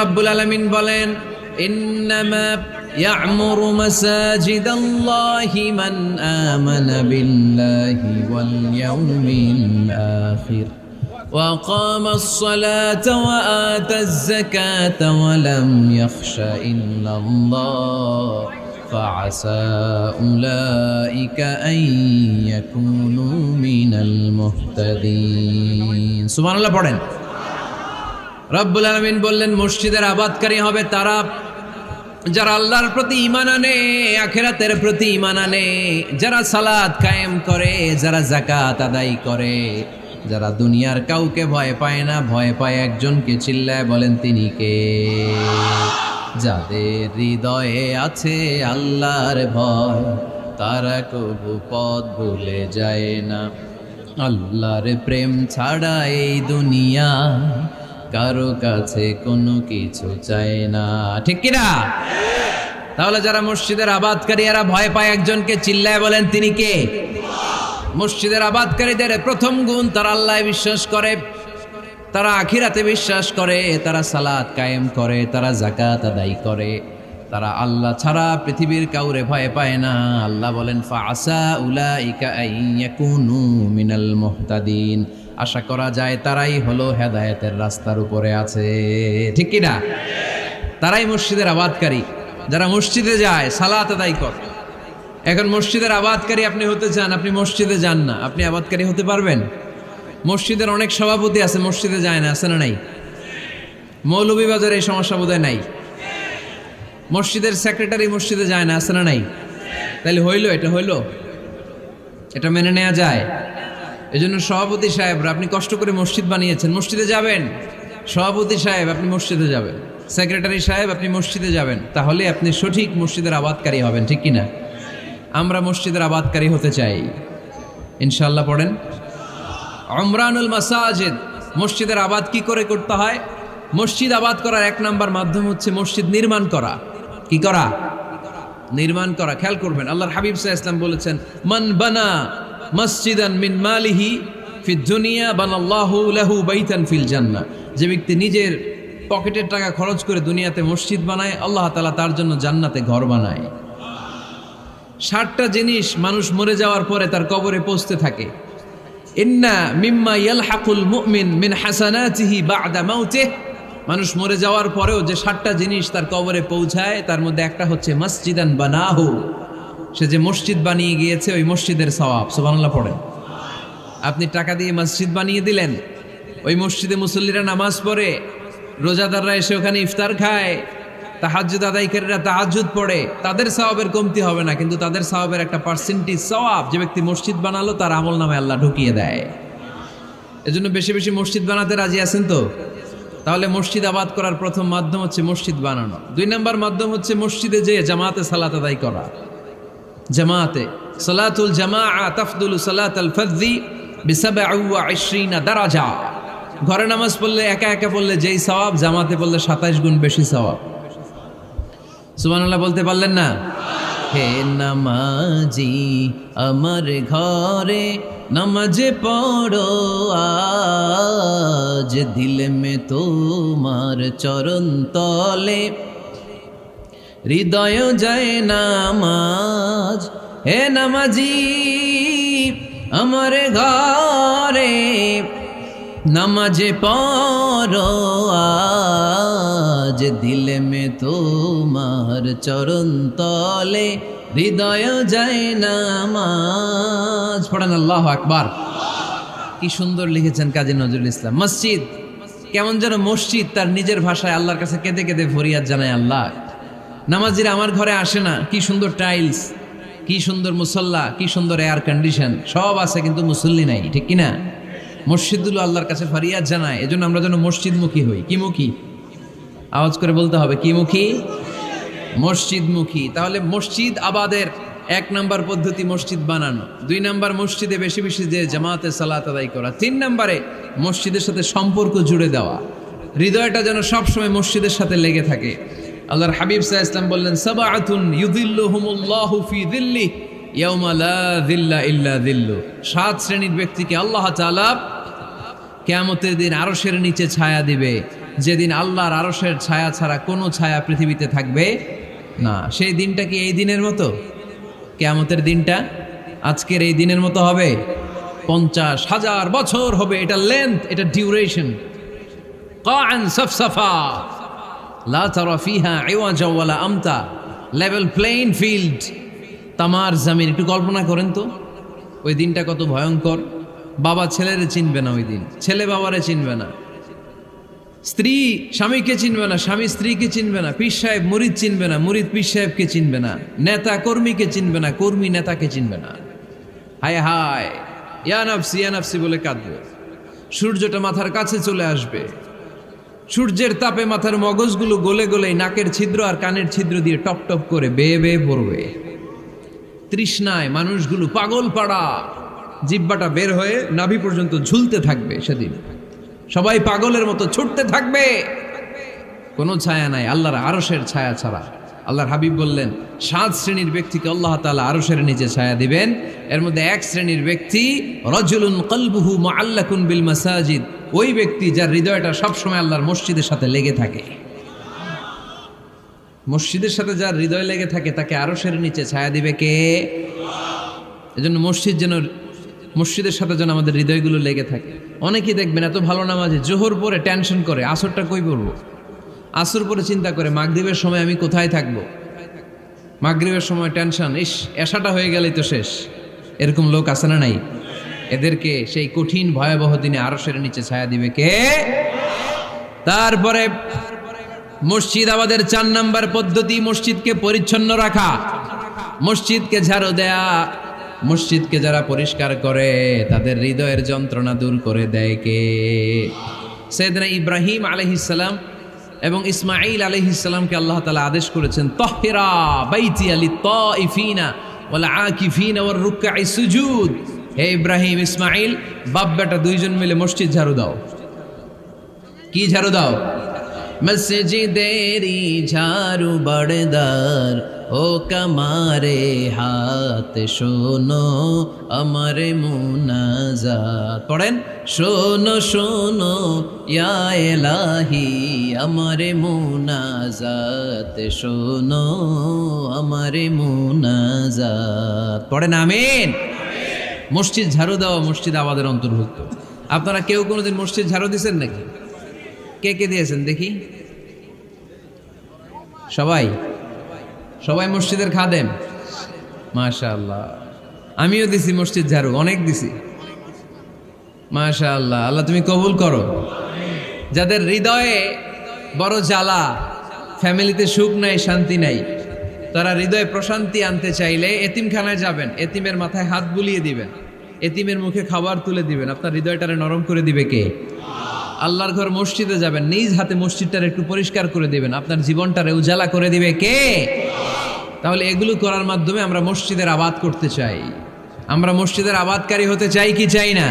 রব্বুল আলামিন বলেন ইন্নামা ইয়া'মুরু মাসাজিদাল্লাহি মান আমানা বিল্লাহি ওয়াল ইয়াউমিল আখির ওয়া কামাস সালাতা ওয়া আতাজ যাকাতা ওয়া লাম ইয়াখশা ইল্লাল্লাহ ফাআসা উলাইকা আন ইয়াকুনু মিনাল মুহতাদিন। সুবহানাল্লাহ পড়েন। রব্বুল আলামিন বললেন মসজিদের আবাদকারী হবে তারা যারা আল্লাহর প্রতি ঈমান আনে, আখিরাতের প্রতি ঈমান আনে, যারা সালাত কায়েম করে, যারা যাকাত আদায় করে, যারা দুনিয়ার কাউকে ভয় পায় না, ভয় পায় একজনকে। চিল্লায় বলেন তিনি কে? যাদের হৃদয়ে আছে আল্লাহর ভয়, তারা কবু পথ ভুলে যায় না। আল্লাহর প্রেম ছাড়া এই দুনিয়া কারো কাছে কোনো কিছু চায় না, ঠিক কিনা? তাহলে যারা মসজিদের আবাদকারী এরা ভয় পায় একজনকে। চিল্লায় বলেন তিনি কে? মসজিদের আবাদকারীদের প্রথম গুণ, তারা আল্লাহ বিশ্বাস করে, তারা আখিরাতে বিশ্বাস করে, তারা সালাত কায়েম করে, তারা যাকাত আদায় করে, তারা আল্লাহ ছাড়া পৃথিবীর কাউরে ভয় পায় না। আল্লাহ বলেন ফাআসা উলাইকা আন ইয়াকুনু মিনাল মুহতাদিন। আশা করা যায় তারাই হলো হেদায়েতের রাস্তার উপরে আছে, ঠিক কি না? তারাই মসজিদের আবাদকারী, যারা মসজিদে যায়, সালাত আদায় করে। এখন মসজিদের আবাদকারী আপনি হতে চান, আপনি মসজিদে যান না, আপনি আবাদকারী হতে পারবেন? মসজিদের অনেক সভাপতি আছে মসজিদে যায় না, আছে না নাই? মৌলভীবাজারে এই সমস্যা বোধহয় নাই। মসজিদের সেক্রেটারি মসজিদে যায় না, আছে না নাই? তাহলে হইল, এটা হইল, এটা মেনে নেওয়া যায়? এজন্য সভাপতি সাহেবরা, আপনি কষ্ট করে মসজিদ বানিয়েছেন, মসজিদে যাবেন। সভাপতি সাহেব আপনি মসজিদে যাবেন, সেক্রেটারি সাহেব আপনি মসজিদে যাবেন, তাহলে আপনি সঠিক মসজিদের আবাদকারী হবেন, ঠিক কিনা? আমরা মসজিদের আবাদকারী হতে চাই ইনশাআল্লাহ। পড়েন উমরানুল মাসাজিদ। মসজিদের আবাদ কি করে করতে হয়? মসজিদ আবাদ করার এক নাম্বার মাধ্যম হচ্ছে মসজিদ নির্মাণ করা। কি করা? নির্মাণ করা। খেয়াল করবেন, আল্লাহর হাবিব সাল্লাল্লাহু আলাইহি ওয়াসাল্লাম বলেছেন মান বানা মসজিদান মিন মালিহি ফিদ দুনিয়া বানাল্লাহু লাহু বাইতান ফিল জান্নাহ। যে ব্যক্তি নিজের পকেটের টাকা খরচ করে দুনিয়াতে মসজিদ বানায়, আল্লাহ তাআলা তার জন্য জান্নাতে ঘর বানায়। 60টা জিনিস মানুষ মরে যাওয়ার পরে তার কবরে পৌঁছতে থাকে। ইন্না মিম্মা ইয়ালহাকুল মুমিন মিন হাসানাতিহি বা'দা মাউতিহি। মানুষ মরে যাওয়ার পরেও যে 60টা জিনিস তার কবরে পৌঁছায়, তার মধ্যে একটা হচ্ছে মসজিদান বানাহু। সে যে মসজিদ বানিয়ে গিয়েছে, ওই মসজিদের সওয়াব। সুবহানাল্লাহ পড়েন। আপনি টাকা দিয়ে মসজিদ বানিয়ে দিলেন, ওই মসজিদে মুসল্লিরা নামাজ পড়ে, রোজাদাররা এসে ওখানে ইফতার খায়, তাহাজ্জুদ আদায়কারীরা তাহাজ্জুদ পড়ে, তাদের সওয়াবের কমতি হবে না, কিন্তু তাদের সওয়াবের একটা পার্সেন্টেজ সওয়াব যে ব্যক্তি মসজিদ বানালো তার আমল নামে আল্লাহ ঢুকিয়ে দেয়। এজন্য বেশি বেশি মসজিদ বানাতে রাজি আছেন তো? তাহলে মসজিদ আবাদ করার প্রথম মাধ্যম হচ্ছে মসজিদ বানানো। 2 নম্বর মাধ্যম হচ্ছে মসজিদে যেয়ে জামাতে সালাত আদায় করা। জামাতে সালাতুল জামাআ তাফদুলু সালাতাল ফাযযি বি27 দারাজা। ঘরে নামাজ পড়লে, একা একা পড়লে যেই সওয়াব, জামাতে পড়লে 27 গুণ বেশি সওয়াব। সুবহানাল্লাহ বলতে পারলেন না? হে নামাজি আমার ঘরে নামাজে পড়ো আজ, দিলে মে তোমার চরণ তলে হৃদয় যায় নামাজ। হে নামাজি আমার ঘরে নামাজে পড়ো আজ, দিলে মে তোমার চরণ তলে হৃদয় যায় নামাজ। পড়েন আল্লাহু আকবার। কি সুন্দর লিখেছেন কাজী নজরুল ইসলাম। মসজিদ কেমন যেন মসজিদ তার নিজের ভাষায় আল্লাহর কাছে কেঁদে কেঁদে ফরিয়াদ জানায়, আল্লাহ নামাজিরা আমার ঘরে আসে না, কি সুন্দর টাইলস, কি সুন্দর মুসল্লা, কি সুন্দর এয়ার কন্ডিশন, সব আছে কিন্তু মুসল্লি নাই, ঠিক কিনা? মসজিদগুলো আল্লাহর কাছে ফরিয়াদ জানায়। এজন্য আমরা যেন মসজিদমুখী হই। কি মুখী? আওয়াজ করে বলতে হবে, কি মুখী? মসজিদমুখী। তাহলে মসজিদ আবাদের 1 নম্বর পদ্ধতি মসজিদ বানানো। 2 নম্বর মসজিদে বেশি বেশি যে জামাতে সালাত আদায় করা। 3 নম্বরে মসজিদের সাথে সম্পর্ক জুড়ে দেওয়া, হৃদয়টা যেন সবসময় মসজিদের সাথে লেগে থাকে। আল্লাহর হাবিব সাল্লাল্লাহু আলাইহি ওয়াসাল্লাম বললেন সাবআতুন ইউযিল্লুহুমুল্লাহু ফি যিল্লিহি ইয়াউমা লা যিল্লা ইল্লা যিল্লু। 7 শ্রেণীর ব্যক্তিকে আল্লাহ তাআলা কিয়ামতের দিন আরশের নিচে ছায়া দিবে, যেদিন আল্লাহর আরশের ছায়া ছাড়া কোনো ছায়া পৃথিবীতে থাকবে না। সেই দিনটা কি এই দিনের মতো? কিয়ামতের দিনটা আজকের এই দিনের মতো হবে? 50,000 বছর হবে। এটা লেন্থ, এটা ডিউরেশন। কাআন সাফসাফা লা তারা ফিহা ইওয়াজা ওয়ালা আমতা, লেভেল প্লেইং ফিল্ড, তামার জমিন। একটু কল্পনা করেন তো ওই দিনটা কত ভয়ঙ্কর। বাবা ছেলেরে চিনবে না ওই দিন, ছেলে বাবারে চিনবে না, স্ত্রী স্বামীকে চিনবে না, স্বামী স্ত্রীকে চিনবে না, পীর সাহেব মুরিদ চিনবে না, মুরিদ পীর সাহেবকে চিনবে না, নেতা কর্মীকে চিনবে না, কর্মী নেতাকে চিনবে না। হায় হায়, ইয়া নাফসি বলে কাঁদবে। সূর্যটা মাথার কাছে চলে আসবে, সূর্যের তাপে মাথার মগজগুলো গলে গলে নাকের ছিদ্র আর কানের ছিদ্র দিয়ে টপ টপ করে বেয়ে বেয়ে পড়বে। তৃষ্ণায় মানুষগুলো পাগল পাড়া, জিব্বাটা বের হয়ে নাভি পর্যন্ত ঝুলতে থাকবে। সেদিন সবাই পাগলের মতো ছুটতে থাকবে, কোনো ছায়া নাই আল্লাহর আরশের ছায়া ছাড়া। আল্লাহর হাবিব বললেন 7 শ্রেণীর ব্যক্তিকে আল্লাহ তাআলা আরশের নিচে ছায়া দিবেন। এর মধ্যে 1 শ্রেণীর ব্যক্তি রাজুলুন কলবুহু মুআল্লাকুন বিল মাসাজিদ, ওই ব্যক্তি যার হৃদয়টা সবসময় আল্লাহর মসজিদের সাথে লেগে থাকে। মসজিদের সাথে যার হৃদয় লেগে থাকে তাকে আরশের নিচে ছায়া দিবে কে? এজন্য মসজিদের সাথে যেন আমাদের হৃদয়গুলো লেগে থাকে। অনেকেই দেখবেন এত ভালো নামাজে জোহর পরে টেনশন করে আসরটা কই পড়বো, আসর পরে চিন্তা করে মাগরিবের সময় আমি কোথায় থাকবো, মাগরিবের সময় টেনশন, ইস এশাটা হয়ে গেলেই তো শেষ। এরকম লোক আছে না নাই? এদেরকে সেই কঠিন ভয়াবহ দিনে আরশের নিচে ছায়া দিবে কে? তারপরে মসজিদ আমাদের 4 নাম্বার পদ্ধতি, মসজিদকে পরিচ্ছন্ন রাখা, মসজিদকে ঝাড়ু দেয়া। মসজিদকে যারা পরিষ্কার করে তাদের হৃদয়ের যন্ত্রণা দূর করে দেয় কে? সাইয়েদনা ইব্রাহিম আলাইহিস সালাম এবং ইসমাঈল আলাইহিস সালামকে আল্লাহ তাআলা আদেশ করেছেন তাহহিরা বাইতিয়া লিত-তাইফিনা ওয়াল আকিফিনা ওয়ার রুকআই সুজুদ। হে ইব্রাহিম ইসমাঈল, বাপ বেটা দুইজন মিলে মসজিদ ঝাড়ু দাও। কি ঝাড়ু দাও? মসজিদেরি ঝাড়ু বড়দার ও কমারে হাত শোনো আমারে মুনাজাত। পড়েন, শোনো শোনো ইয়া ইলাহি আমারে মুনাজাত, শোনো আমারে মুনাজাত। পড়েন আমিন। মসজিদ ঝাড়ু দেওয়া মসজিদ আবাদের অন্তর্ভুক্ত। আপনারা কেউ কোনোদিন মসজিদ ঝাড়ু দিয়েছেন নাকি? কে কে দিয়েছেন দেখি? সবাই সবাই মসজিদের খাদেম? মাশাআল্লাহ। আমিও দিছি মসজিদ ঝাড়ু, অনেক দিছি। মাশাআল্লাহ, আল্লাহ তুমি কবুল করো। যাদের হৃদয়ে বড় জ্বালা, ফ্যামিলিতে সুখ নাই, শান্তি নাই, তারা হৃদয়ে প্রশান্তি আনতে চাইলে এতিমখানায় যাবেন, এতিমের মাথায় হাত বুলিয়ে দিবেন, এতিমের মুখে খাবার তুলে দিবেন। আপনার হৃদয়টারে নরম করে দিবে কে? আল্লাহর ঘর মসজিদে যাবেন, নিজ হাতে মসজিদটারে একটু পরিষ্কার করে দিবেন, আপনার জীবনটারে উজালা করে দিবে কে? তাহলে এগুলো করার মাধ্যমে আমরা মসজিদের আবাদ করতে চাই। আমরা মসজিদের আবাদকারী হতে চাই কি চাই না?